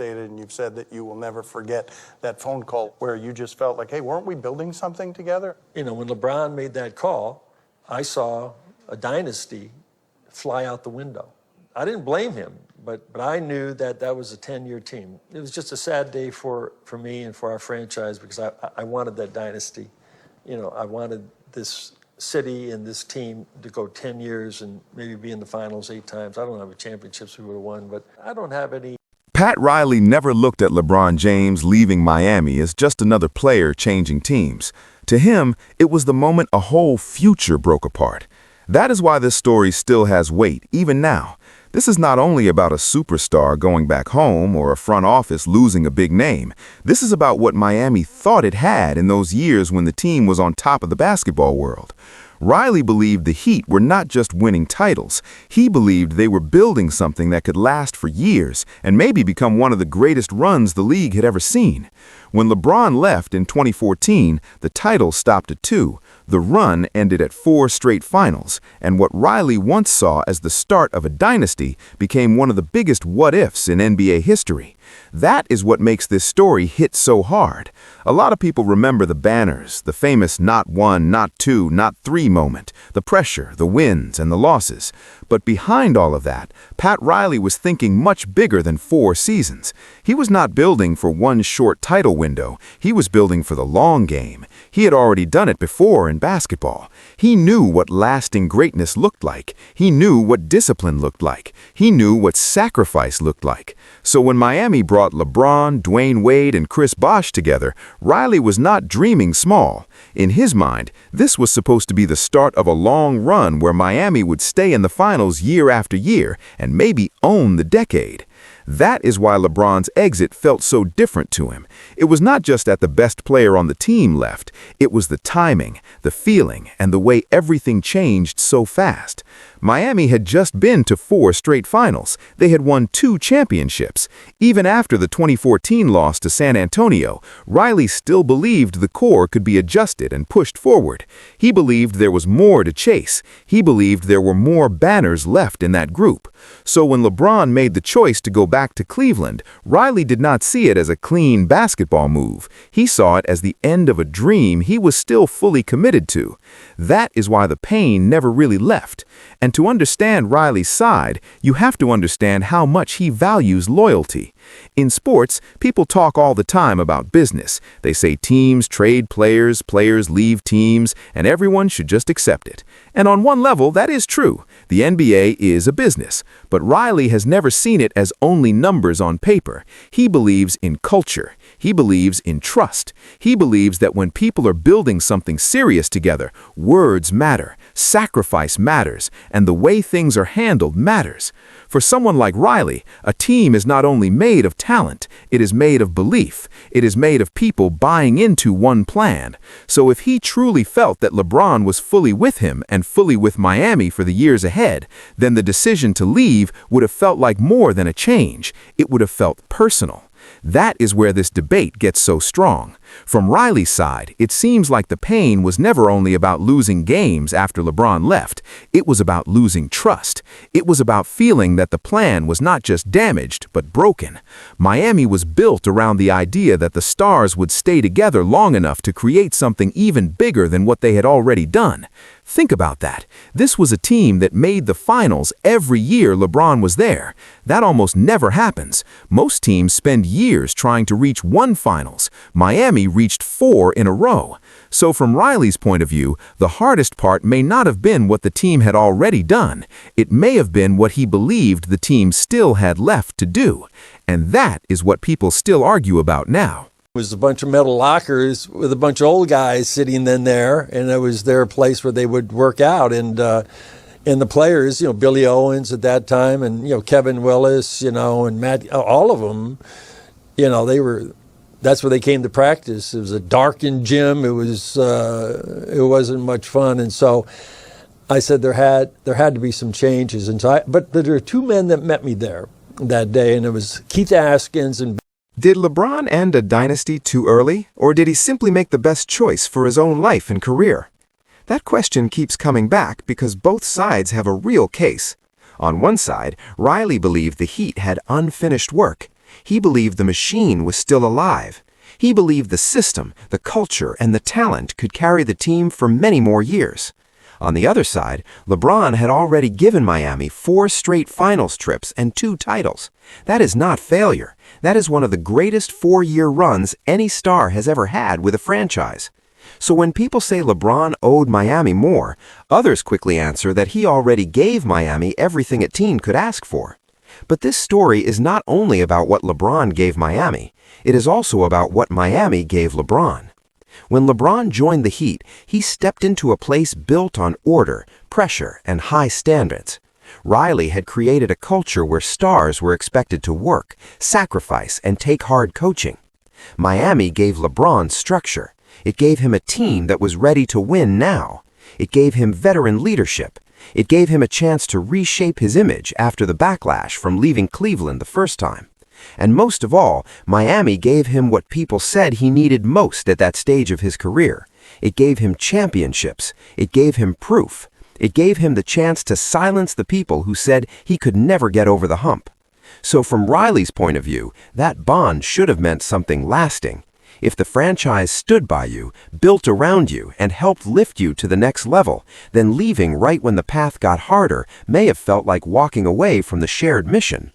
And you've said that you will never forget that phone call where you just felt like, hey, weren't we building something together? You know, when LeBron made that call, I saw a dynasty fly out the window. I didn't blame him, but I knew that that was a 10-year team. It was just a sad day for me and for our franchise because I wanted that dynasty. You know, I wanted this city and this team to go 10 years and maybe be in the finals 8 times. I don't have championships we would have won, but I don't have any. Pat Riley never looked at LeBron James leaving Miami as just another player changing teams. To him, it was the moment a whole future broke apart. That is why this story still has weight, even now. This is not only about a superstar going back home or a front office losing a big name. This is about what Miami thought it had in those years when the team was on top of the basketball world. Riley believed the Heat were not just winning titles. He believed they were building something that could last for years and maybe become one of the greatest runs the league had ever seen. When LeBron left in 2014, the title stopped at 2. The run ended at 4 straight finals, and what Riley once saw as the start of a dynasty became one of the biggest what-ifs in NBA history. That is what makes this story hit so hard. A lot of people remember the banners, the famous not 1, not 2, not 3 moment, the pressure, the wins, and the losses. But behind all of that, Pat Riley was thinking much bigger than 4 seasons. He was not building for one short title window. He was building for the long game. He had already done it before in basketball. He knew what lasting greatness looked like. He knew what discipline looked like. He knew what sacrifice looked like. So when Miami brought LeBron, Dwayne Wade, and Chris Bosh together, Riley was not dreaming small. In his mind, this was supposed to be the start of a long run where Miami would stay in the finals year after year and maybe own the decade. That is why LeBron's exit felt so different to him. It was not just that the best player on the team left. It was the timing, the feeling, and the way everything changed so fast. Miami had just been to 4 straight finals. They had won 2 championships. Even after the 2014 loss to San Antonio, Riley still believed the core could be adjusted and pushed forward. He believed there was more to chase. He believed there were more banners left in that group. So when LeBron made the choice to go back to Cleveland, Riley did not see it as a clean basketball move. He saw it as the end of a dream he was still fully committed to. That is why the pain never really left. And to understand Riley's side, you have to understand how much he values loyalty. In sports, people talk all the time about business. They say teams trade players, players leave teams, and everyone should just accept it. And on one level, that is true. The NBA is a business. But Riley has never seen it as only numbers on paper. He believes in culture. He believes in trust. He believes that when people are building something serious together, words matter, sacrifice matters, and the way things are handled matters. For someone like Riley, a team is not only made of talent, it is made of belief. It is made of people buying into one plan. So if he truly felt that LeBron was fully with him and fully with Miami for the years ahead, then the decision to leave would have felt like more than a change. It would have felt personal. That is where this debate gets so strong. From Riley's side, it seems like the pain was never only about losing games after LeBron left. It was about losing trust. It was about feeling that the plan was not just damaged, but broken. Miami was built around the idea that the stars would stay together long enough to create something even bigger than what they had already done. Think about that. This was a team that made the finals every year LeBron was there. That almost never happens. Most teams spend years trying to reach one finals. Miami reached 4 in a row. So from Riley's point of view, the hardest part may not have been what the team had already done. It may have been what he believed the team still had left to do. And that is what people still argue about now. It was a bunch of metal lockers with a bunch of old guys sitting in there, and it was their place where they would work out. And the players, Billy Owens at that time, and Kevin Willis, and Matt, all of them, that's where they came to practice. It was a darkened gym. It wasn't much fun, and so I said there had to be some changes. And so, but there were 2 men that met me there that day, and it was Keith Askins and. Did LeBron end a dynasty too early, or did he simply make the best choice for his own life and career? That question keeps coming back because both sides have a real case. On one side, Riley believed the Heat had unfinished work. He believed the machine was still alive. He believed the system, the culture, and the talent could carry the team for many more years. On the other side, LeBron had already given Miami 4 straight finals trips and 2 titles. That is not failure. That is one of the greatest 4-year runs any star has ever had with a franchise. So when people say LeBron owed Miami more, others quickly answer that he already gave Miami everything a team could ask for. But this story is not only about what LeBron gave Miami, it is also about what Miami gave LeBron. When LeBron joined the Heat, he stepped into a place built on order, pressure, and high standards. Riley had created a culture where stars were expected to work, sacrifice, and take hard coaching. Miami gave LeBron structure. It gave him a team that was ready to win now. It gave him veteran leadership. It gave him a chance to reshape his image after the backlash from leaving Cleveland the first time. And most of all, Miami gave him what people said he needed most at that stage of his career. It gave him championships. It gave him proof. It gave him the chance to silence the people who said he could never get over the hump. So from Riley's point of view, that bond should have meant something lasting. If the franchise stood by you, built around you, and helped lift you to the next level, then leaving right when the path got harder may have felt like walking away from the shared mission.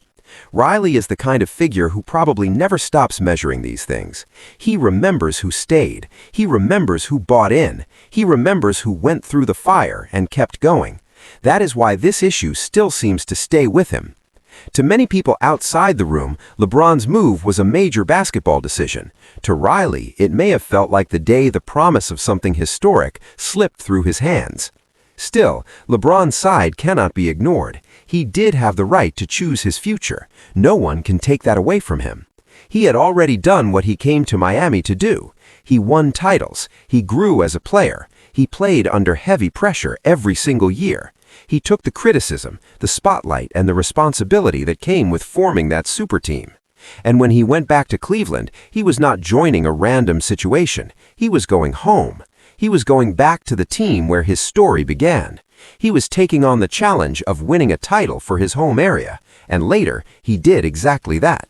Riley is the kind of figure who probably never stops measuring these things. He remembers who stayed. He remembers who bought in. He remembers who went through the fire and kept going. That is why this issue still seems to stay with him. To many people outside the room, LeBron's move was a major basketball decision. To Riley, it may have felt like the day the promise of something historic slipped through his hands. Still, LeBron's side cannot be ignored. He did have the right to choose his future. No one can take that away from him. He had already done what he came to Miami to do. He won titles. He grew as a player. He played under heavy pressure every single year. He took the criticism, the spotlight, and the responsibility that came with forming that super team. And when he went back to Cleveland, he was not joining a random situation. He was going home. He was going back to the team where his story began. He was taking on the challenge of winning a title for his home area, and later he did exactly that.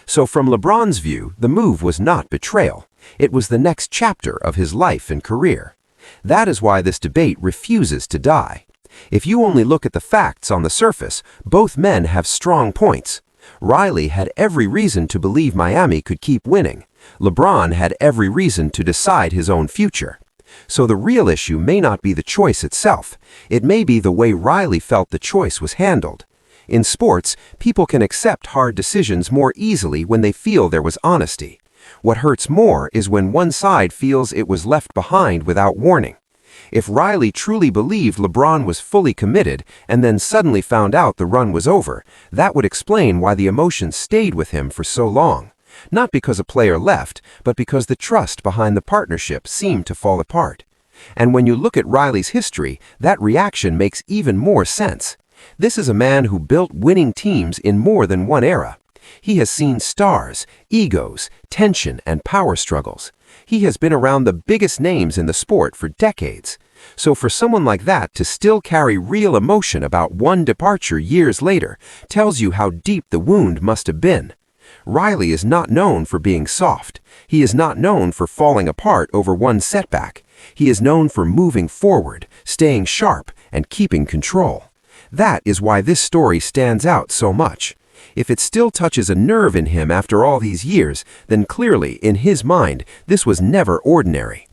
So from LeBron's view, the move was not betrayal. It was the next chapter of his life and career. That is why this debate refuses to die. If you only look at the facts on the surface, both men have strong points. Riley had every reason to believe Miami could keep winning. LeBron had every reason to decide his own future. So the real issue may not be the choice itself. It may be the way Riley felt the choice was handled. In sports, people can accept hard decisions more easily when they feel there was honesty. What hurts more is when one side feels it was left behind without warning. If Riley truly believed LeBron was fully committed and then suddenly found out the run was over, that would explain why the emotions stayed with him for so long. Not because a player left, but because the trust behind the partnership seemed to fall apart. And when you look at Riley's history, that reaction makes even more sense. This is a man who built winning teams in more than one era. He has seen stars, egos, tension, and power struggles. He has been around the biggest names in the sport for decades. So for someone like that to still carry real emotion about one departure years later tells you how deep the wound must have been. Riley is not known for being soft. He is not known for falling apart over one setback. He is known for moving forward, staying sharp, and keeping control. That is why this story stands out so much. If it still touches a nerve in him after all these years, then clearly, in his mind, this was never ordinary.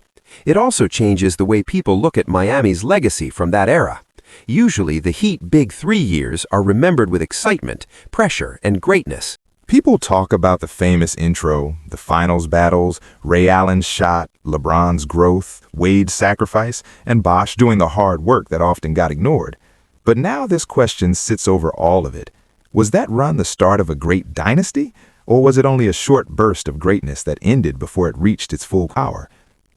It also changes the way people look at Miami's legacy from that era. Usually, the Heat Big 3 years are remembered with excitement, pressure, and greatness. People talk about the famous intro, the finals battles, Ray Allen's shot, LeBron's growth, Wade's sacrifice, and Bosh doing the hard work that often got ignored. But now this question sits over all of it. Was that run the start of a great dynasty, or was it only a short burst of greatness that ended before it reached its full power?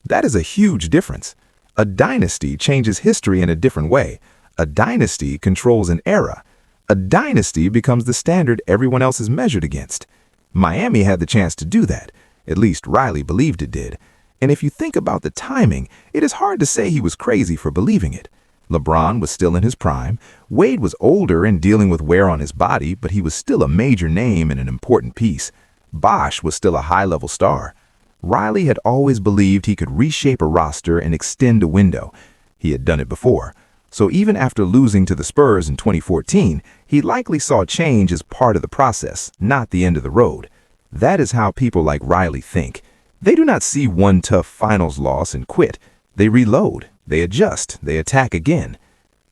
That is a huge difference. A dynasty changes history in a different way. A dynasty controls an era. A dynasty becomes the standard everyone else is measured against. Miami had the chance to do that. At least Riley believed it did. And if you think about the timing, it is hard to say he was crazy for believing it. LeBron was still in his prime. Wade was older and dealing with wear on his body, but he was still a major name and an important piece. Bosh was still a high-level star. Riley had always believed he could reshape a roster and extend a window. He had done it before. So even after losing to the Spurs in 2014, he likely saw change as part of the process, not the end of the road. That is how people like Riley think. They do not see one tough finals loss and quit. They reload, they adjust, they attack again.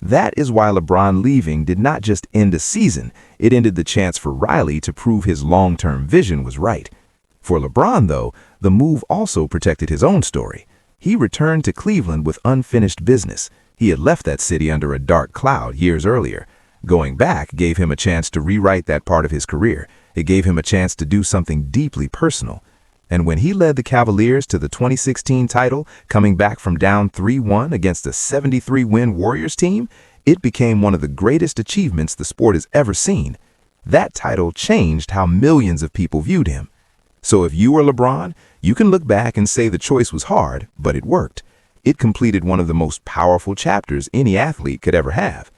That is why LeBron leaving did not just end a season, it ended the chance for Riley to prove his long-term vision was right. For LeBron, though, the move also protected his own story. He returned to Cleveland with unfinished business. He had left that city under a dark cloud years earlier. Going back gave him a chance to rewrite that part of his career. It gave him a chance to do something deeply personal. And when he led the Cavaliers to the 2016 title, coming back from down 3-1 against a 73-win Warriors team, it became one of the greatest achievements the sport has ever seen. That title changed how millions of people viewed him. So if you are LeBron, you can look back and say the choice was hard, but it worked. It completed one of the most powerful chapters any athlete could ever have.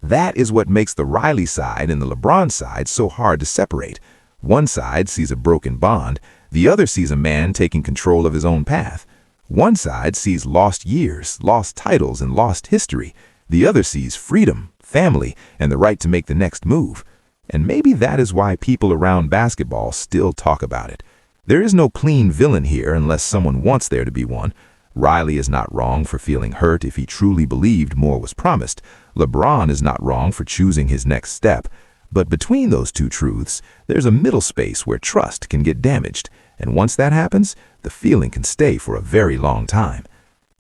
That is what makes the Riley side and the LeBron side so hard to separate. One side sees a broken bond, the other sees a man taking control of his own path. One side sees lost years, lost titles, and lost history. The other sees freedom, family, and the right to make the next move. And maybe that is why people around basketball still talk about it. There is no clean villain here unless someone wants there to be one. Riley is not wrong for feeling hurt if he truly believed more was promised. LeBron is not wrong for choosing his next step. But between those two truths, there's a middle space where trust can get damaged. And once that happens, the feeling can stay for a very long time.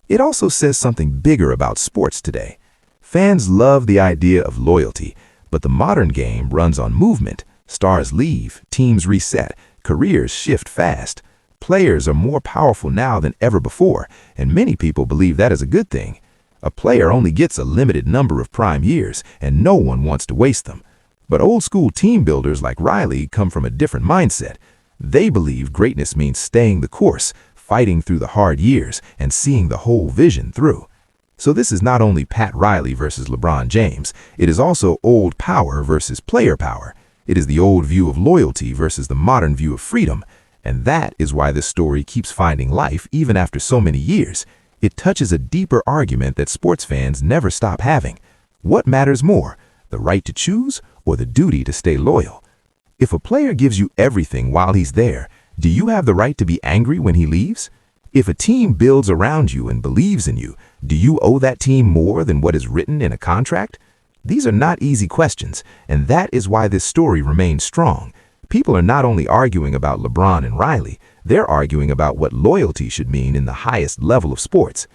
It also says something bigger about sports today. Fans love the idea of loyalty, but the modern game runs on movement. Stars leave, teams reset, careers shift fast. Players are more powerful now than ever before, and many people believe that is a good thing. A player only gets a limited number of prime years, and no one wants to waste them. But old-school team builders like Riley come from a different mindset. They believe greatness means staying the course, fighting through the hard years, and seeing the whole vision through. So this is not only Pat Riley versus LeBron James, it is also old power versus player power. It is the old view of loyalty versus the modern view of freedom. And that is why this story keeps finding life even after so many years. It touches a deeper argument that sports fans never stop having. What matters more, the right to choose or the duty to stay loyal? If a player gives you everything while he's there, do you have the right to be angry when he leaves? If a team builds around you and believes in you, do you owe that team more than what is written in a contract? These are not easy questions, and that is why this story remains strong. People are not only arguing about LeBron and Riley, they're arguing about what loyalty should mean in the highest level of sports.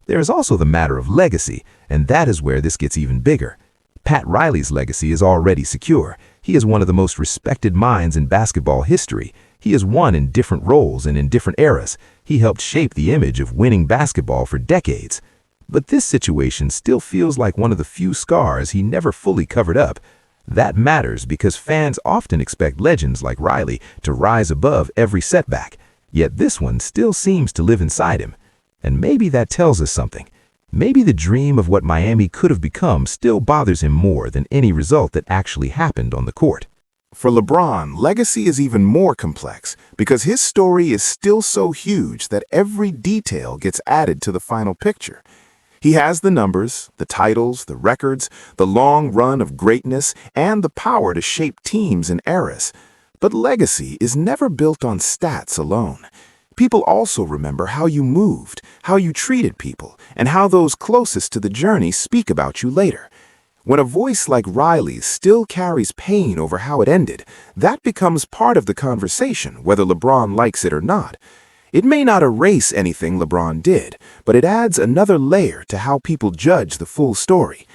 There is also the matter of legacy, and that is where this gets even bigger. Pat Riley's legacy is already secure. He is one of the most respected minds in basketball history. He has won in different roles and in different eras. He helped shape the image of winning basketball for decades. But this situation still feels like one of the few scars he never fully covered up. That matters because fans often expect legends like Riley to rise above every setback. Yet this one still seems to live inside him. And maybe that tells us something. Maybe the dream of what Miami could have become still bothers him more than any result that actually happened on the court. For LeBron, legacy is even more complex because his story is still so huge that every detail gets added to the final picture. He has the numbers, the titles, the records, the long run of greatness, and the power to shape teams and eras. But legacy is never built on stats alone. People also remember how you moved, how you treated people, and how those closest to the journey speak about you later. When a voice like Riley's still carries pain over how it ended, that becomes part of the conversation, whether LeBron likes it or not. It may not erase anything LeBron did, but it adds another layer to how people judge the full story.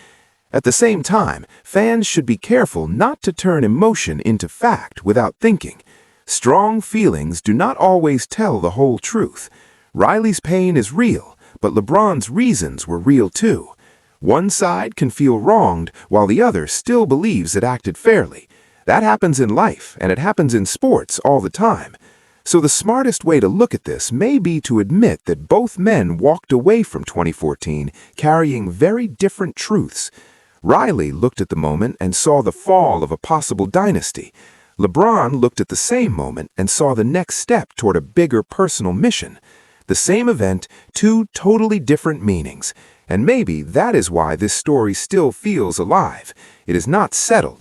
At the same time, fans should be careful not to turn emotion into fact without thinking. Strong feelings do not always tell the whole truth. Riley's pain is real, but LeBron's reasons were real too. One side can feel wronged while the other still believes it acted fairly. That happens in life, and it happens in sports all the time. So the smartest way to look at this may be to admit that both men walked away from 2014 carrying very different truths. Riley looked at the moment and saw the fall of a possible dynasty. LeBron looked at the same moment and saw the next step toward a bigger personal mission. The same event, two totally different meanings. And maybe that is why this story still feels alive. It is not settled.